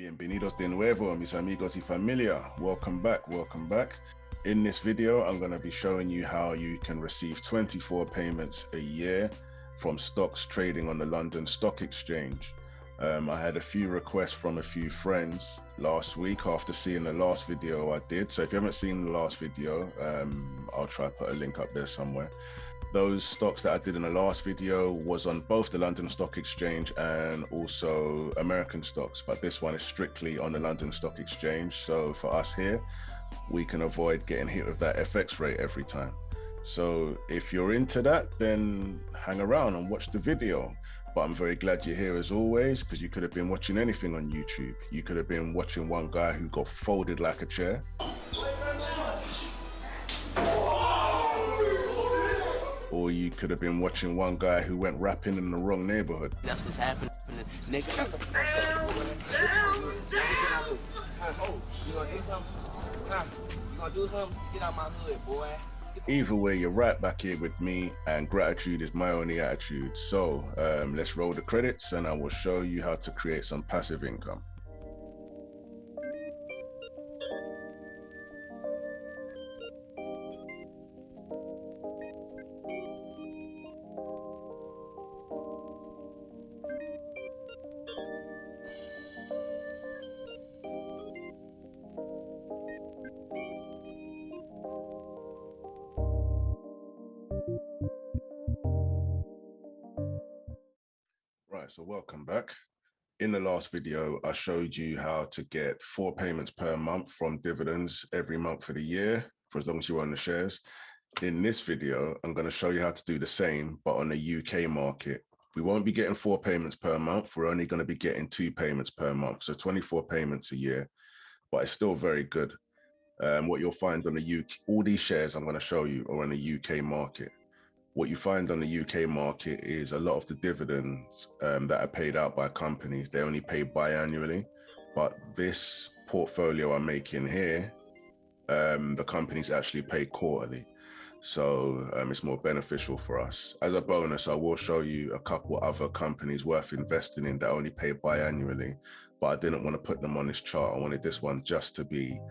Bienvenidos de nuevo, mis amigos y familia. Welcome back, welcome back. In this video, I'm going to be showing you how you can receive 24 payments a year from stocks trading on the London Stock Exchange. I had a few requests from a few friends last week after seeing the last video I did. So if you haven't seen the last video, I'll try to put a link up there somewhere. Those stocks that I did in the last video was on both the London Stock Exchange and also American stocks, but this one is strictly on the London Stock Exchange. So for us here, we can avoid getting hit with that FX rate every time. So if you're into that, then hang around and watch the video. But I'm very glad you're here as always, because you could have been watching anything on YouTube. You could have been watching one guy who got folded like a chair. Or you could have been watching one guy who went rapping in the wrong neighborhood. That's what's happening, nigga. You gonna do something? You gonna do something? Get out my hood, boy. Either way, you're right back here with me, and gratitude is my only attitude. So let's roll the credits and I will show you how to create some passive income. Right, so welcome back. In the last video, I showed you how to get 4 payments per month from dividends every month for the year, for as long as you own the shares. In this video, I'm going to show you how to do the same, but on the UK market. We won't be getting 4 payments per month. We're only going to be getting 2 payments per month, so 24 payments a year, but it's still very good. What you'll find on the UK, all these shares I'm going to show you are on the UK market. What you find on the UK market is a lot of the dividends that are paid out by companies, they only pay biannually. But this portfolio I'm making here, the companies actually pay quarterly. So it's more beneficial for us. As a bonus, I will show you a couple other companies worth investing in that only pay biannually, but I didn't want to put them on this chart. I wanted this one just to be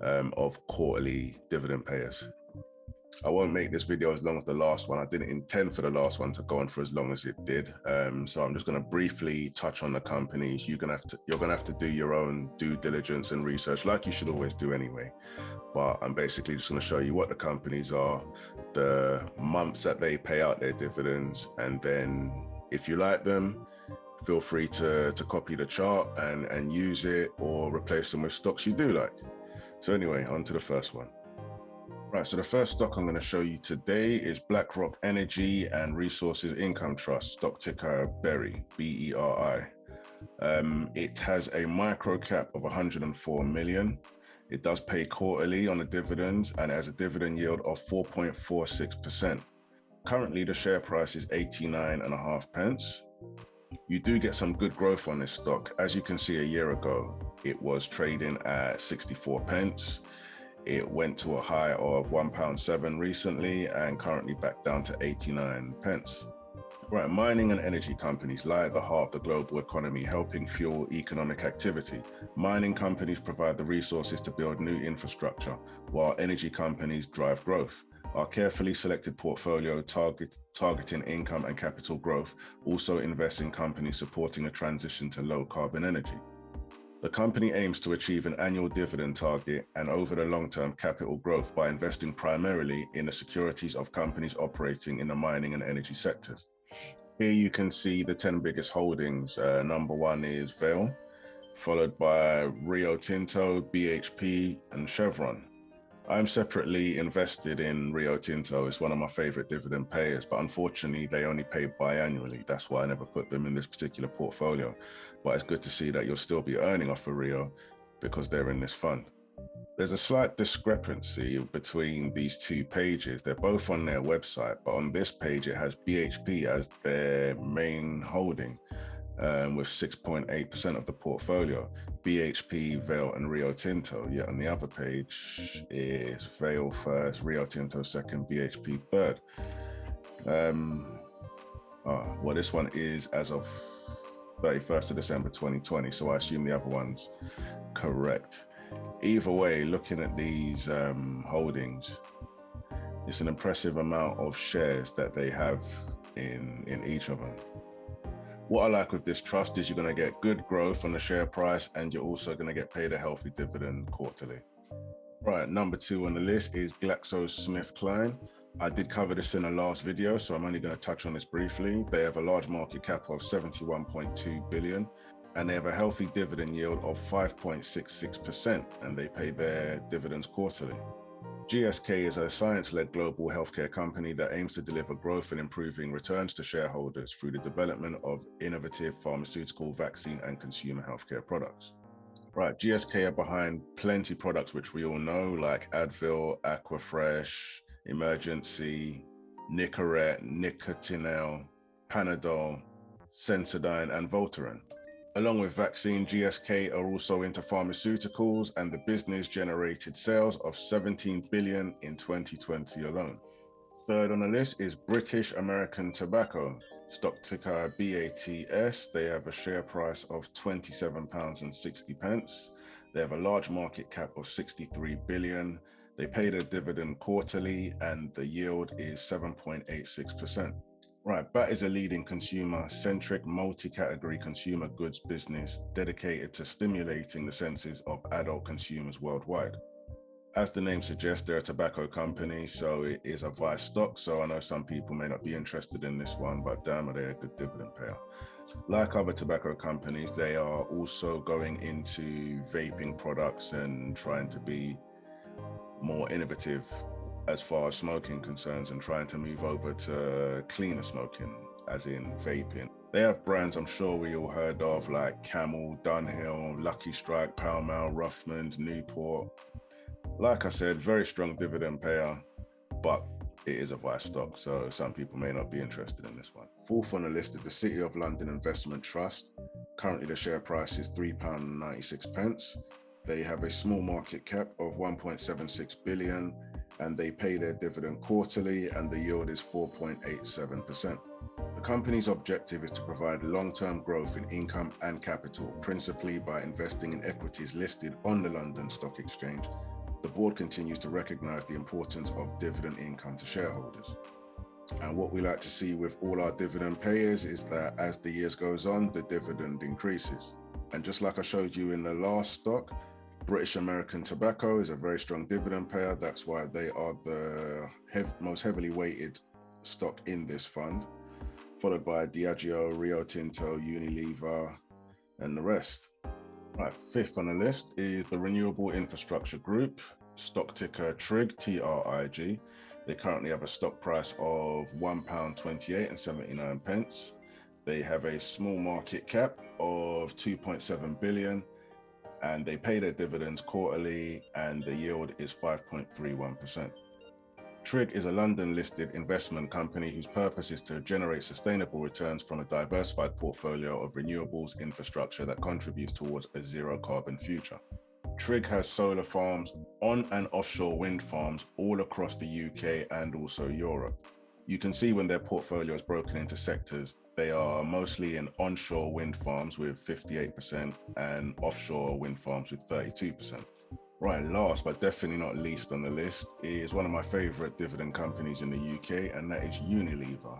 of quarterly dividend payers. I won't make this video as long as the last one. I didn't intend for the last one to go on for as long as it did. So I'm just going to briefly touch on the companies. You're gonna have to do your own due diligence and research, like you should always do anyway. But I'm basically just going to show you what the companies are, the months that they pay out their dividends, and then if you like them, feel free to copy the chart and use it, or replace them with stocks you do like. So anyway, on to the first one. Right, so the first stock I'm going to show you today is BlackRock Energy and Resources Income Trust, stock ticker BERI, B-E-R-I. It has a micro cap of 104 million. It does pay quarterly on the dividends and has a dividend yield of 4.46%. Currently, the share price is 89.5 pence. You do get some good growth on this stock. As you can see, a year ago, it was trading at 64 pence. It went to a high of £1.07 recently and currently back down to 89 pence. Right, mining and energy companies lie at the heart of the global economy, helping fuel economic activity. Mining companies provide the resources to build new infrastructure, while energy companies drive growth. Our carefully selected portfolio targeting income and capital growth also invests in companies supporting a transition to low carbon energy. The company aims to achieve an annual dividend target and over the long-term capital growth by investing primarily in the securities of companies operating in the mining and energy sectors. Here you can see the 10 biggest holdings. Number 1 is Vale, followed by Rio Tinto, BHP, and Chevron. I'm separately invested in Rio Tinto. It's one of my favorite dividend payers, but unfortunately they only pay biannually. That's why I never put them in this particular portfolio. But it's good to see that you'll still be earning off of Rio because they're in this fund. There's a slight discrepancy between these two pages. They're both on their website, but on this page it has BHP as their main holding, with 6.8% of the portfolio. BHP, Vale, and Rio Tinto. Yet on the other page is Vale first, Rio Tinto second, BHP third. Well, this one is as of 31st of December 2020. So I assume the other one's correct. Either way, looking at these holdings, it's an impressive amount of shares that they have in each of them. What I like with this trust is you're going to get good growth on the share price, and you're also going to get paid a healthy dividend quarterly. Right, number 2 on the list is GlaxoSmithKline. I did cover this in the last video, so I'm only going to touch on this briefly. They have a large market cap of 71.2 billion, and they have a healthy dividend yield of 5.66%, and they pay their dividends quarterly. GSK is a science-led global healthcare company that aims to deliver growth and improving returns to shareholders through the development of innovative pharmaceutical, vaccine, and consumer healthcare products. Right, GSK are behind plenty of products which we all know, like Advil, Aquafresh, Emergency, Nicorette, Nicotinell, Panadol, Sensodyne, and Voltaren. Along with vaccine, GSK are also into pharmaceuticals, and the business generated sales of 17 billion in 2020 alone. Third on the list is British American Tobacco, stock ticker BATS. They have a share price of £27.60. They have a large market cap of 63 billion. They pay their dividend quarterly, and the yield is 7.86%. Right, BAT is a leading consumer-centric, multi-category consumer goods business dedicated to stimulating the senses of adult consumers worldwide. As the name suggests, they're a tobacco company, so it is a vice stock. So I know some people may not be interested in this one, but damn, are they a good dividend payer. Like other tobacco companies, they are also going into vaping products and trying to be more innovative as far as smoking concerns, and trying to move over to cleaner smoking, as in vaping. They have brands I'm sure we all heard of, like Camel, Dunhill, Lucky Strike, Pall Mall, Ruffman's, Newport. Like I said, very strong dividend payer, but it is a vice stock, so some people may not be interested in this one. Fourth on the list is the City of London Investment Trust. Currently the share price is £3.96. They have a small market cap of 1.76 billion, and they pay their dividend quarterly, and the yield is 4.87%. The company's objective is to provide long-term growth in income and capital, principally by investing in equities listed on the London Stock Exchange. The board continues to recognize the importance of dividend income to shareholders. And what we like to see with all our dividend payers is that as the years goes on, the dividend increases. And just like I showed you in the last stock, British American Tobacco is a very strong dividend payer. That's why they are the most heavily weighted stock in this fund, followed by Diageo, Rio Tinto, Unilever, and the rest. Right, fifth on the list is the Renewable Infrastructure Group, stock ticker TRIG, TRIG. They currently have a stock price of £1.2879. They have a small market cap of 2.7 billion. And they pay their dividends quarterly, and the yield is 5.31%. TRIG is a London-listed investment company whose purpose is to generate sustainable returns from a diversified portfolio of renewables infrastructure that contributes towards a zero-carbon future. TRIG has solar farms, on and offshore wind farms all across the UK and also Europe. You can see when their portfolio is broken into sectors, they are mostly in onshore wind farms with 58% and offshore wind farms with 32%. Right, last but definitely not least on the list is one of my favorite dividend companies in the UK, and that is Unilever.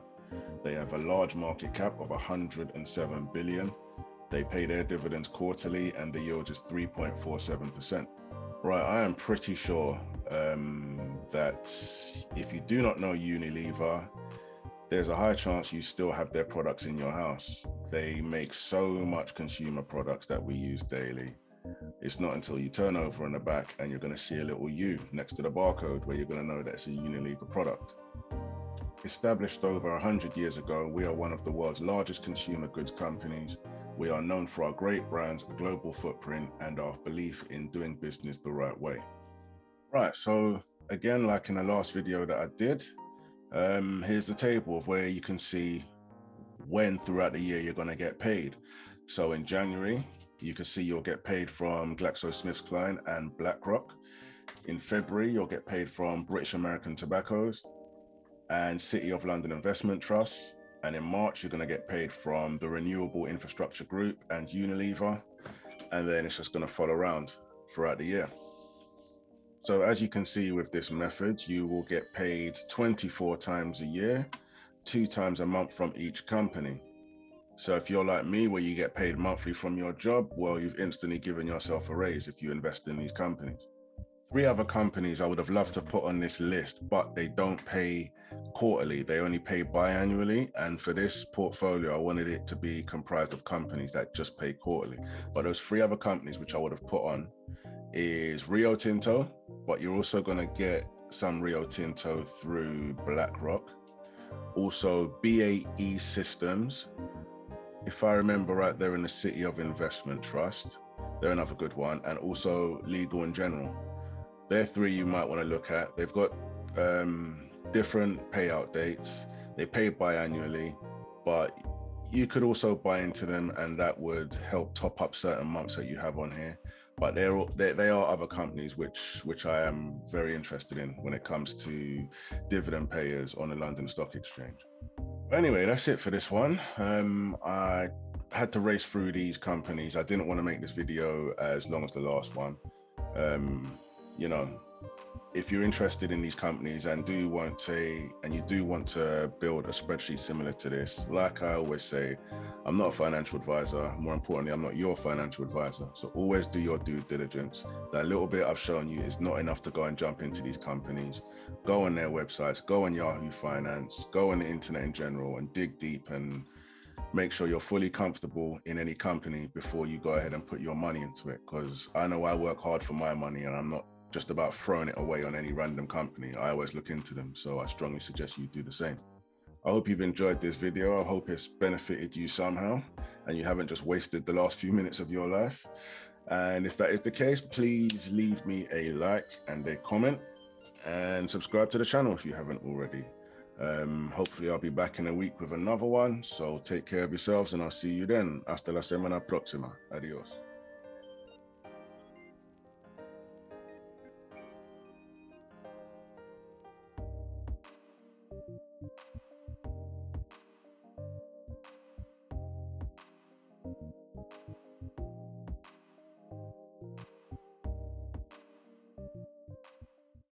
They have a large market cap of 107 billion. They pay their dividends quarterly, and the yield is 3.47%. Right, I am pretty sure that if you do not know Unilever, there's a high chance you still have their products in your house. They make so much consumer products that we use daily. It's not until you turn over on the back and you're going to see a little U next to the barcode where you're going to know that it's a Unilever product. Established over 100 years ago, we are one of the world's largest consumer goods companies. We are known for our great brands, a global footprint, and our belief in doing business the right way. Right, so again, like in the last video that I did, here's the table of where you can see when throughout the year you're going to get paid. So in January, you can see you'll get paid from GlaxoSmithKline and BlackRock. In February, you'll get paid from British American Tobaccos and City of London Investment Trust. And in March, you're going to get paid from the Renewable Infrastructure Group and Unilever. And then it's just going to follow around throughout the year. So as you can see with this method, you will get paid 24 times a year, 2 times a month from each company. So if you're like me, where you get paid monthly from your job, well, you've instantly given yourself a raise if you invest in these companies. 3 other companies I would have loved to put on this list, but they don't pay quarterly. They only pay biannually. And for this portfolio, I wanted it to be comprised of companies that just pay quarterly. But those 3 other companies which I would have put on is Rio Tinto, but you're also going to get some Rio Tinto through BlackRock. Also BAE Systems. If I remember right, they're in the City of Investment Trust. They're another good one. And also Legal and General. They're 3 you might want to look at. They've got different payout dates. They pay biannually, but you could also buy into them, and that would help top up certain months that you have on here. But they are other companies which I am very interested in when it comes to dividend payers on the London Stock Exchange. Anyway, that's it for this one. I had to race through these companies. I didn't want to make this video as long as the last one. You know, if you're interested in these companies and you do want to build a spreadsheet similar to this, like I always say, I'm not a financial advisor. More importantly, I'm not your financial advisor. So always do your due diligence. That little bit I've shown you is not enough to go and jump into these companies. Go on their websites, go on Yahoo Finance, go on the internet in general and dig deep and make sure you're fully comfortable in any company before you go ahead and put your money into it. Because I know I work hard for my money and I'm not just about throwing it away on any random company. I always look into them. So I strongly suggest you do the same. I hope you've enjoyed this video. I hope it's benefited you somehow and you haven't just wasted the last few minutes of your life. And if that is the case, please leave me a like and a comment and subscribe to the channel if you haven't already. Hopefully I'll be back in a week with another one. So take care of yourselves and I'll see you then. Hasta la semana próxima. Adios.